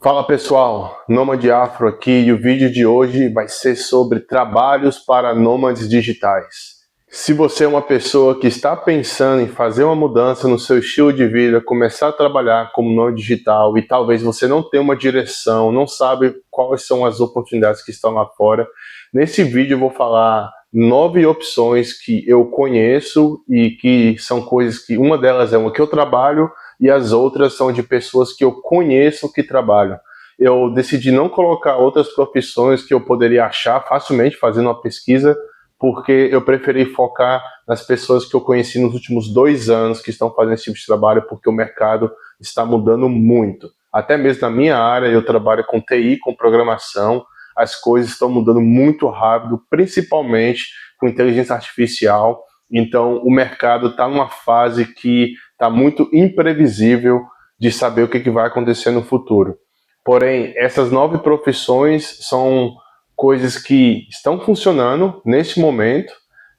Fala pessoal, Nômade Afro aqui e o vídeo de hoje vai ser sobre trabalhos para nômades digitais. Se você é uma pessoa que está pensando em fazer uma mudança no seu estilo de vida, começar a trabalhar como nômade digital e talvez você não tenha uma direção, não sabe quais são as oportunidades que estão lá fora, nesse vídeo eu vou falar 9 opções que eu conheço e que são coisas que uma delas é uma que eu trabalho e as outras são de pessoas que eu conheço que trabalham. Eu decidi não colocar outras profissões que eu poderia achar facilmente fazendo uma pesquisa, porque eu preferi focar nas pessoas que eu conheci nos últimos 2 anos que estão fazendo esse tipo de trabalho, porque o mercado está mudando muito. Até mesmo na minha área, eu trabalho com TI, com programação, as coisas estão mudando muito rápido, principalmente com inteligência artificial. Então o mercado está numa fase que está muito imprevisível de saber o que vai acontecer no futuro. Porém, essas 9 profissões são coisas que estão funcionando neste momento,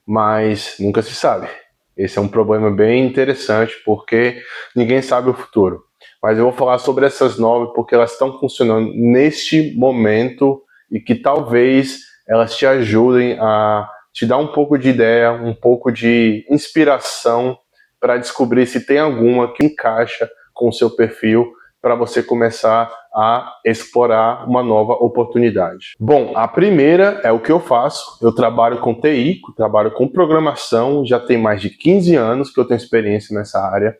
mas nunca se sabe. Esse é um problema bem interessante, porque ninguém sabe o futuro. Mas eu vou falar sobre essas 9 porque elas estão funcionando neste momento e que talvez elas te ajudem a te dar um pouco de ideia, um pouco de inspiração para descobrir se tem alguma que encaixa com o seu perfil para você começar a explorar uma nova oportunidade. Bom, a primeira é o que eu faço. Eu trabalho com TI, trabalho com programação, já tem mais de 15 anos que eu tenho experiência nessa área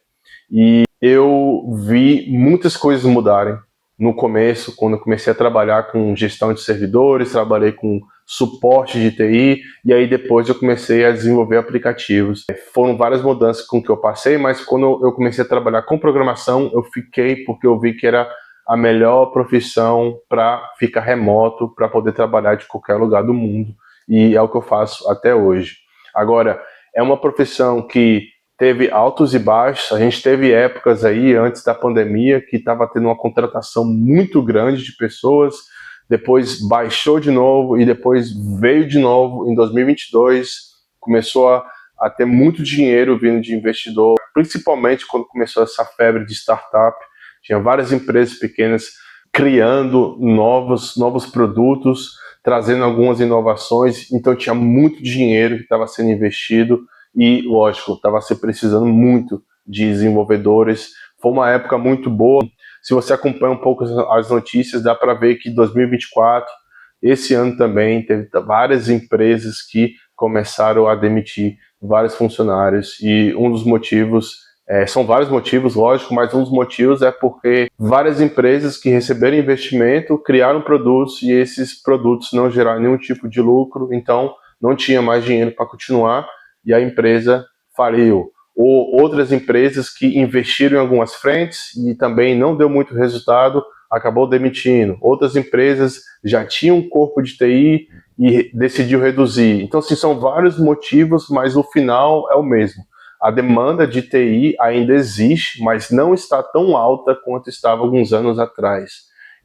e eu vi muitas coisas mudarem. No começo, quando eu comecei a trabalhar com gestão de servidores, trabalhei com suporte de TI, e aí depois eu comecei a desenvolver aplicativos. Foram várias mudanças com que eu passei, mas quando eu comecei a trabalhar com programação, eu fiquei porque eu vi que era a melhor profissão para ficar remoto, para poder trabalhar de qualquer lugar do mundo, e é o que eu faço até hoje. Agora, é uma profissão que teve altos e baixos. A gente teve épocas aí, antes da pandemia, que estava tendo uma contratação muito grande de pessoas, depois baixou de novo e depois veio de novo em 2022, começou a ter muito dinheiro vindo de investidor, principalmente quando começou essa febre de startup. Tinha várias empresas pequenas criando novos produtos, trazendo algumas inovações, então tinha muito dinheiro que estava sendo investido. E, lógico, estava se precisando muito de desenvolvedores. Foi uma época muito boa. Se você acompanha um pouco as notícias, dá para ver que 2024, esse ano também, teve várias empresas que começaram a demitir vários funcionários. E um dos motivos, são vários motivos, lógico, mas um dos motivos é porque várias empresas que receberam investimento criaram produtos e esses produtos não geraram nenhum tipo de lucro, então não tinha mais dinheiro para continuar e a empresa faliu. Ou outras empresas que investiram em algumas frentes e também não deu muito resultado, acabou demitindo. Outras empresas já tinham um corpo de TI e decidiu reduzir. Então, assim, são vários motivos, mas o final é o mesmo. A demanda de TI ainda existe, mas não está tão alta quanto estava alguns anos atrás.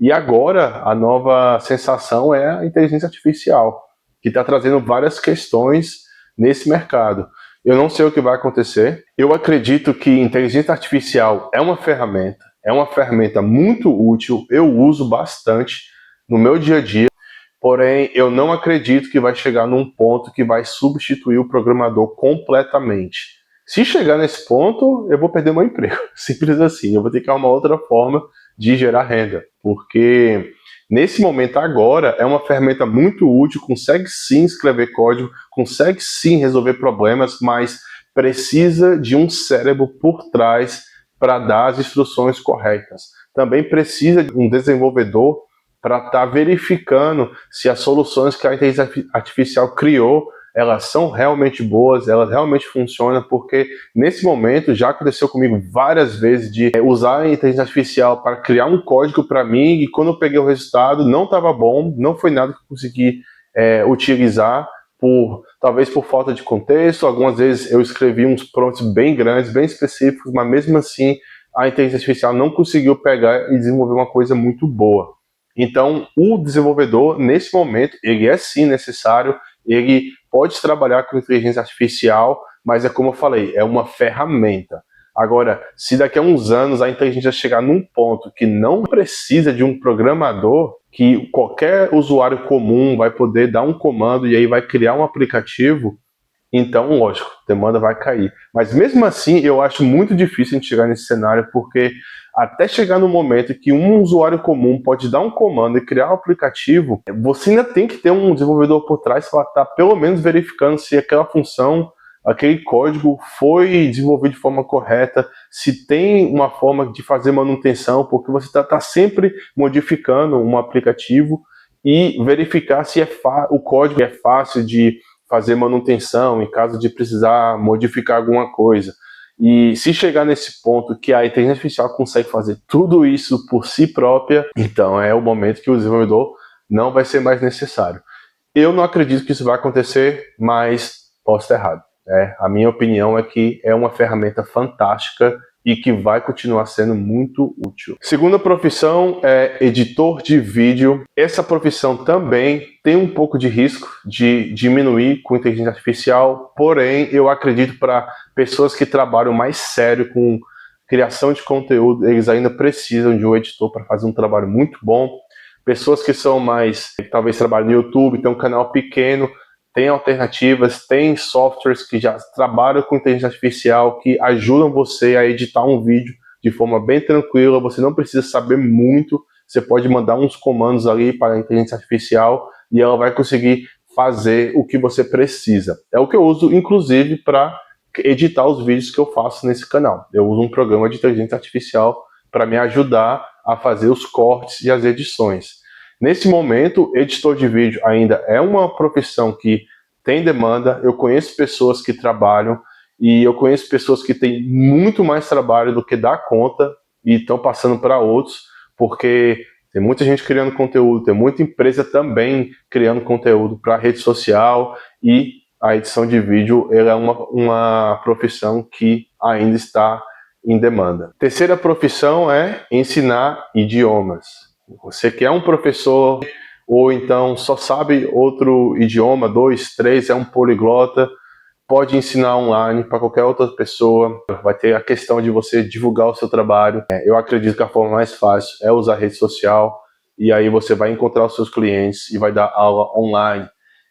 E agora, a nova sensação é a inteligência artificial, que está trazendo várias questões nesse mercado. Eu não sei o que vai acontecer. Eu acredito que inteligência artificial é uma ferramenta muito útil, eu uso bastante no meu dia a dia, porém eu não acredito que vai chegar num ponto que vai substituir o programador completamente. Se chegar nesse ponto, eu vou perder meu emprego, simples assim. Eu vou ter que arrumar outra forma de gerar renda, porque nesse momento agora é uma ferramenta muito útil, consegue sim escrever código, consegue sim resolver problemas, mas precisa de um cérebro por trás para dar as instruções corretas. Também precisa de um desenvolvedor para estar verificando se as soluções que a inteligência artificial criou, elas são realmente boas, elas realmente funcionam, porque nesse momento já aconteceu comigo várias vezes de usar a inteligência artificial para criar um código para mim e quando eu peguei o resultado não estava bom, não foi nada que eu consegui utilizar, talvez por falta de contexto. Algumas vezes eu escrevi uns prompts bem grandes, bem específicos, mas mesmo assim a inteligência artificial não conseguiu pegar e desenvolver uma coisa muito boa. Então o desenvolvedor nesse momento, ele é sim necessário, ele pode trabalhar com inteligência artificial, mas é como eu falei, é uma ferramenta. Agora, se daqui a uns anos a inteligência chegar num ponto que não precisa de um programador, que qualquer usuário comum vai poder dar um comando e aí vai criar um aplicativo, então, lógico, a demanda vai cair. Mas mesmo assim, eu acho muito difícil a gente chegar nesse cenário, porque até chegar no momento que um usuário comum pode dar um comando e criar um aplicativo, você ainda tem que ter um desenvolvedor por trás para estar pelo menos verificando se aquela função, aquele código foi desenvolvido de forma correta, se tem uma forma de fazer manutenção, porque você está sempre modificando um aplicativo e verificar se o código é fácil de fazer manutenção em caso de precisar modificar alguma coisa. E se chegar nesse ponto que a inteligência artificial consegue fazer tudo isso por si própria, então é o momento que o desenvolvedor não vai ser mais necessário. Eu não acredito que isso vai acontecer, mas posso estar errado. A minha opinião é que é uma ferramenta fantástica e que vai continuar sendo muito útil. Segunda profissão é editor de vídeo. Essa profissão também tem um pouco de risco de diminuir com inteligência artificial, porém eu acredito para pessoas que trabalham mais sério com criação de conteúdo, eles ainda precisam de um editor para fazer um trabalho muito bom. Pessoas que são mais, talvez trabalham no YouTube, tem um canal pequeno, tem alternativas, tem softwares que já trabalham com inteligência artificial que ajudam você a editar um vídeo de forma bem tranquila, você não precisa saber muito, você pode mandar uns comandos ali para a inteligência artificial e ela vai conseguir fazer o que você precisa. É o que eu uso, inclusive, para editar os vídeos que eu faço nesse canal. Eu uso um programa de inteligência artificial para me ajudar a fazer os cortes e as edições. Nesse momento, editor de vídeo ainda é uma profissão que tem demanda. Eu conheço pessoas que trabalham e eu conheço pessoas que têm muito mais trabalho do que dá conta e estão passando para outros, porque tem muita gente criando conteúdo, tem muita empresa também criando conteúdo para rede social e a edição de vídeo ela é uma profissão que ainda está em demanda. Terceira profissão é ensinar idiomas. Você que é um professor ou então só sabe outro idioma, 2, 3, é um poliglota, pode ensinar online para qualquer outra pessoa. Vai ter a questão de você divulgar o seu trabalho. Eu acredito que a forma mais fácil é usar a rede social e aí você vai encontrar os seus clientes e vai dar aula online.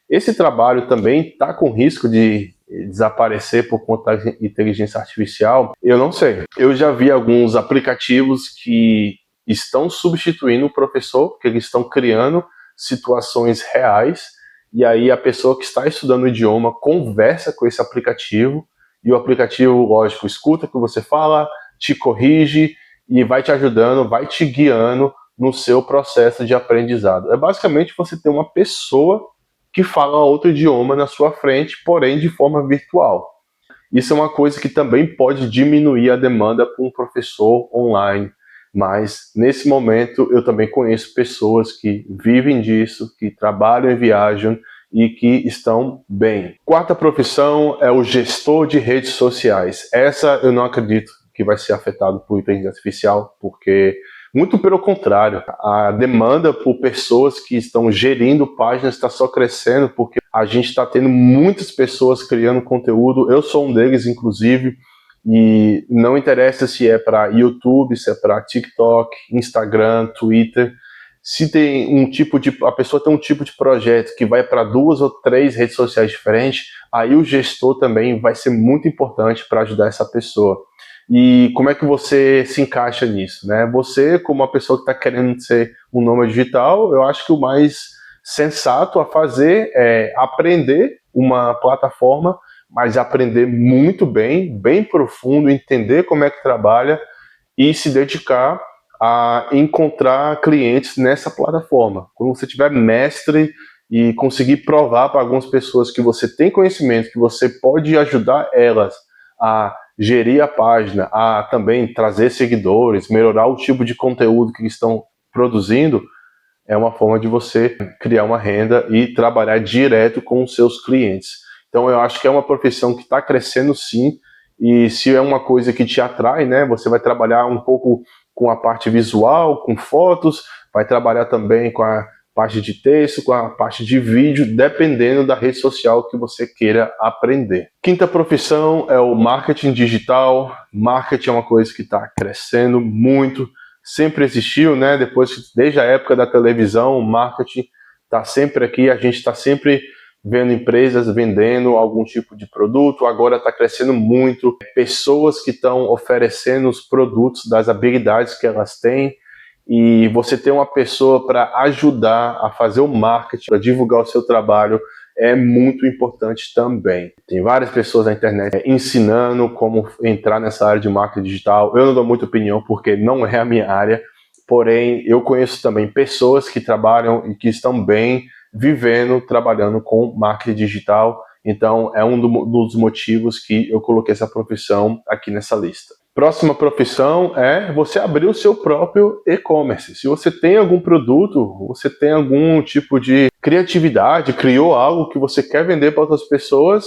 Esse trabalho também está com risco de desaparecer por conta da inteligência artificial? Eu não sei. Eu já vi alguns aplicativos que estão substituindo o professor, porque eles estão criando situações reais, e aí a pessoa que está estudando o idioma conversa com esse aplicativo, e o aplicativo, lógico, escuta o que você fala, te corrige, e vai te ajudando, vai te guiando no seu processo de aprendizado. É basicamente você ter uma pessoa que fala outro idioma na sua frente, porém de forma virtual. Isso é uma coisa que também pode diminuir a demanda para um professor online. Mas, nesse momento, eu também conheço pessoas que vivem disso, que trabalham e viajam e que estão bem. Quarta profissão é o gestor de redes sociais. Essa eu não acredito que vai ser afetado por inteligência artificial, porque, muito pelo contrário, a demanda por pessoas que estão gerindo páginas está só crescendo, porque a gente está tendo muitas pessoas criando conteúdo. Eu sou um deles, inclusive. E não interessa se é para YouTube, se é para TikTok, Instagram, Twitter. Se tem a pessoa tem um tipo de projeto que vai para 2 ou 3 redes sociais diferentes, aí o gestor também vai ser muito importante para ajudar essa pessoa. E como é que você se encaixa nisso, né? Você, como uma pessoa que está querendo ser um nômade digital, eu acho que o mais sensato a fazer é aprender uma plataforma, mas aprender muito bem profundo, entender como é que trabalha e se dedicar a encontrar clientes nessa plataforma. Quando você tiver mestre e conseguir provar para algumas pessoas que você tem conhecimento, que você pode ajudar elas a gerir a página, a também trazer seguidores, melhorar o tipo de conteúdo que eles estão produzindo, é uma forma de você criar uma renda e trabalhar direto com os seus clientes. Então eu acho que é uma profissão que está crescendo sim, e se é uma coisa que te atrai, né, você vai trabalhar um pouco com a parte visual, com fotos, vai trabalhar também com a parte de texto, com a parte de vídeo, dependendo da rede social que você queira aprender. Quinta profissão é o marketing digital. Marketing é uma coisa que está crescendo muito, sempre existiu, né? Desde a época da televisão, o marketing está sempre aqui, a gente está sempre vendo empresas vendendo algum tipo de produto, agora está crescendo muito, pessoas que estão oferecendo os produtos das habilidades que elas têm, e você ter uma pessoa para ajudar a fazer o marketing, para divulgar o seu trabalho, é muito importante também. Tem várias pessoas na internet ensinando como entrar nessa área de marketing digital. Eu não dou muita opinião porque não é a minha área, porém eu conheço também pessoas que trabalham e que estão bem vivendo, trabalhando com marketing digital. Então é um dos motivos que eu coloquei essa profissão aqui nessa lista. Próxima profissão é você abrir o seu próprio e-commerce. Se você tem algum produto, você tem algum tipo de criatividade, criou algo que você quer vender para outras pessoas,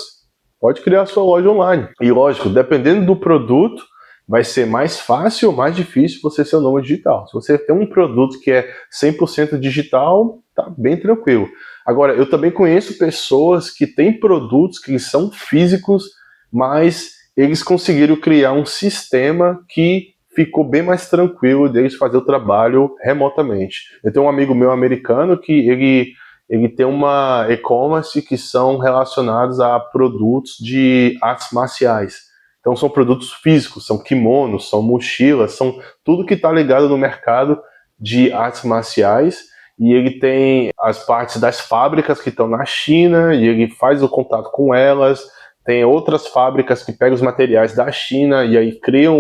pode criar a sua loja online. E lógico, dependendo do produto, vai ser mais fácil ou mais difícil você ser um nômade digital. Se você tem um produto que é 100% digital, tá bem tranquilo. Agora, eu também conheço pessoas que têm produtos que são físicos, mas eles conseguiram criar um sistema que ficou bem mais tranquilo deles fazer o trabalho remotamente. Eu tenho um amigo meu americano que ele tem uma e-commerce que são relacionados a produtos de artes marciais. Então são produtos físicos, são kimonos, são mochilas, são tudo que está ligado no mercado de artes marciais. E ele tem as partes das fábricas que estão na China e ele faz o contato com elas. Tem outras fábricas que pegam os materiais da China e aí criam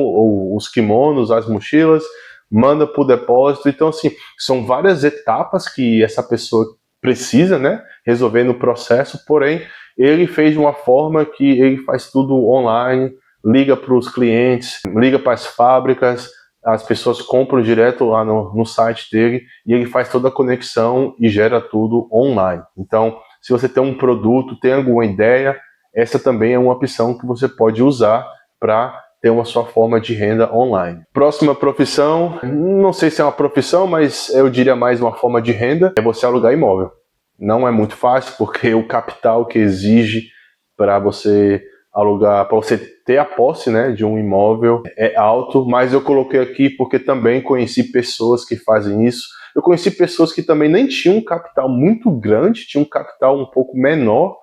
os kimonos, as mochilas, manda para o depósito. Então, assim, são várias etapas que essa pessoa precisa, né, resolver no processo, porém, ele fez de uma forma que ele faz tudo online, liga para os clientes, liga para as fábricas, as pessoas compram direto lá no site dele e ele faz toda a conexão e gera tudo online. Então, se você tem um produto, tem alguma ideia, essa também é uma opção que você pode usar para ter uma sua forma de renda online. Próxima profissão, não sei se é uma profissão, mas eu diria mais uma forma de renda, é você alugar imóvel. Não é muito fácil, porque o capital que exige para você alugar, para você ter a posse, né, de um imóvel é alto, mas eu coloquei aqui porque também conheci pessoas que fazem isso. Eu conheci pessoas que também nem tinham um capital muito grande, tinham um capital um pouco menor,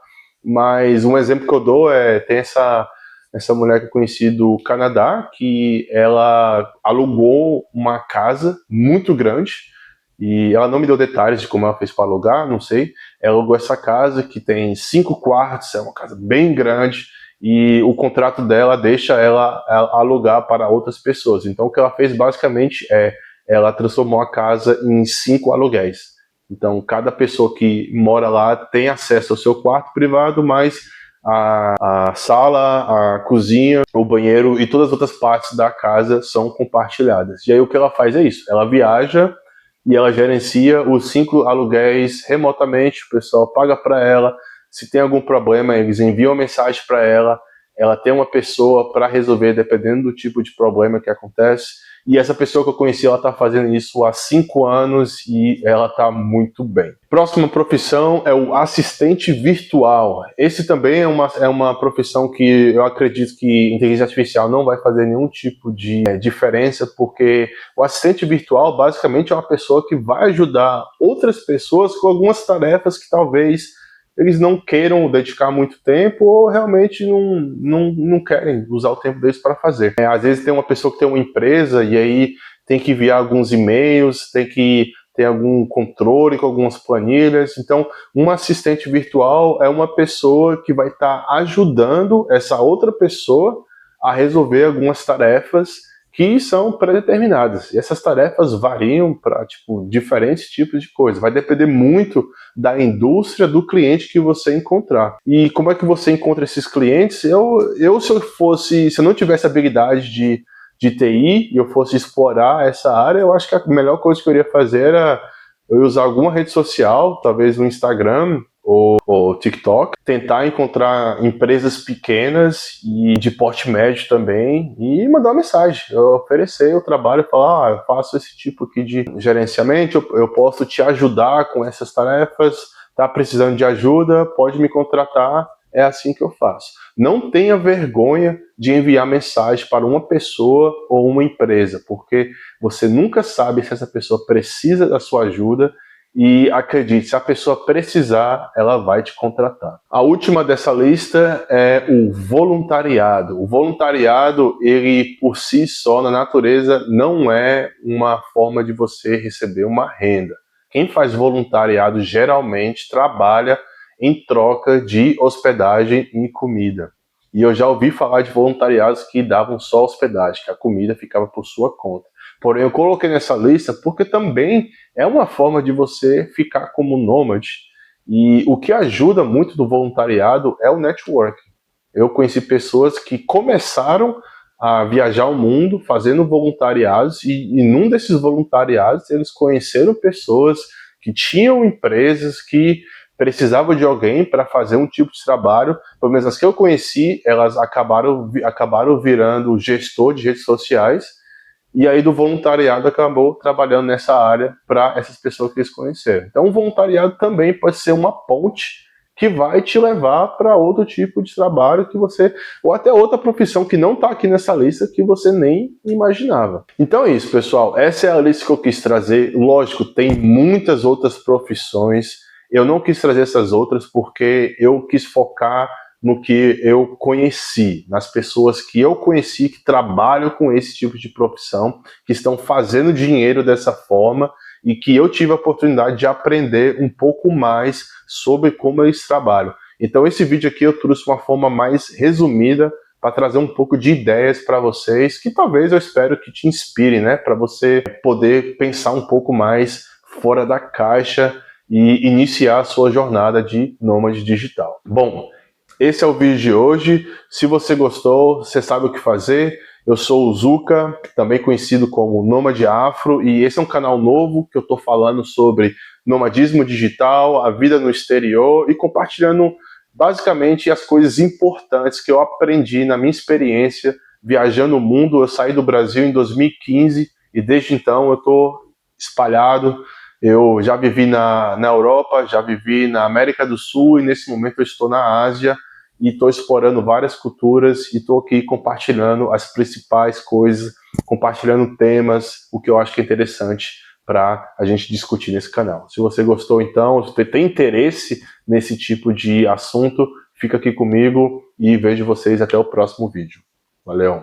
mas um exemplo que eu dou tem essa mulher que eu conheci do Canadá, que ela alugou uma casa muito grande, e ela não me deu detalhes de como ela fez para alugar, não sei. Ela alugou essa casa que tem 5 quartos, é uma casa bem grande, e o contrato dela deixa ela alugar para outras pessoas. Então o que ela fez basicamente ela transformou a casa em 5 aluguéis. Então, cada pessoa que mora lá tem acesso ao seu quarto privado, mas a sala, a cozinha, o banheiro e todas as outras partes da casa são compartilhadas. E aí o que ela faz é isso, ela viaja e ela gerencia os 5 aluguéis remotamente, o pessoal paga para ela, se tem algum problema eles enviam uma mensagem para ela tem uma pessoa para resolver dependendo do tipo de problema que acontece. E essa pessoa que eu conheci, ela está fazendo isso há 5 anos e ela está muito bem. Próxima profissão é o assistente virtual. Esse também é uma profissão que eu acredito que inteligência artificial não vai fazer nenhum tipo de diferença, porque o assistente virtual basicamente é uma pessoa que vai ajudar outras pessoas com algumas tarefas que talvez eles não queiram dedicar muito tempo ou realmente não querem usar o tempo deles para fazer. Às vezes tem uma pessoa que tem uma empresa e aí tem que enviar alguns e-mails, tem que ter algum controle com algumas planilhas. Então, um assistente virtual é uma pessoa que vai estar ajudando essa outra pessoa a resolver algumas tarefas que são pré-determinadas. E essas tarefas variam para diferentes tipos de coisas. Vai depender muito da indústria do cliente que você encontrar. E como é que você encontra esses clientes? Se eu não tivesse habilidade de TI e eu fosse explorar essa área, eu acho que a melhor coisa que eu iria fazer era eu usar alguma rede social, talvez no Instagram, ou TikTok, tentar encontrar empresas pequenas e de porte médio também e mandar uma mensagem, eu oferecer o trabalho, falar, eu faço esse tipo aqui de gerenciamento, eu posso te ajudar com essas tarefas, tá precisando de ajuda, pode me contratar, é assim que eu faço. Não tenha vergonha de enviar mensagem para uma pessoa ou uma empresa, porque você nunca sabe se essa pessoa precisa da sua ajuda e acredite, se a pessoa precisar, ela vai te contratar. A última dessa lista é o voluntariado. O voluntariado, ele por si só, na natureza, não é uma forma de você receber uma renda. Quem faz voluntariado geralmente trabalha em troca de hospedagem e comida. E eu já ouvi falar de voluntariados que davam só hospedagem, que a comida ficava por sua conta. Porém, eu coloquei nessa lista porque também é uma forma de você ficar como nômade. E o que ajuda muito do voluntariado é o networking. Eu conheci pessoas que começaram a viajar o mundo fazendo voluntariados e num desses voluntariados eles conheceram pessoas que tinham empresas que precisavam de alguém para fazer um tipo de trabalho. Pelo menos as que eu conheci, elas acabaram virando gestor de redes sociais. E aí do voluntariado acabou trabalhando nessa área para essas pessoas que eles conheceram. Então o voluntariado também pode ser uma ponte que vai te levar para outro tipo de trabalho que você, ou até outra profissão que não está aqui nessa lista que você nem imaginava. Então é isso, pessoal. Essa é a lista que eu quis trazer. Lógico, tem muitas outras profissões. Eu não quis trazer essas outras porque eu quis focar no que eu conheci, nas pessoas que eu conheci que trabalham com esse tipo de profissão, que estão fazendo dinheiro dessa forma e que eu tive a oportunidade de aprender um pouco mais sobre como eles trabalham. Então esse vídeo aqui eu trouxe uma forma mais resumida para trazer um pouco de ideias para vocês, que talvez eu espero que te inspire, né, para você poder pensar um pouco mais fora da caixa e iniciar a sua jornada de nômade digital. Bom, esse é o vídeo de hoje. Se você gostou, você sabe o que fazer. Eu sou o Zuka, também conhecido como Nômade Afro, e esse é um canal novo que eu estou falando sobre nomadismo digital, a vida no exterior e compartilhando basicamente as coisas importantes que eu aprendi na minha experiência viajando o mundo. Eu saí do Brasil em 2015 e desde então eu estou espalhado. Eu já vivi na Europa, já vivi na América do Sul e nesse momento eu estou na Ásia e estou explorando várias culturas e estou aqui compartilhando as principais coisas, compartilhando temas, o que eu acho que é interessante para a gente discutir nesse canal. Se você gostou então, se você tem interesse nesse tipo de assunto, fica aqui comigo e vejo vocês até o próximo vídeo. Valeu!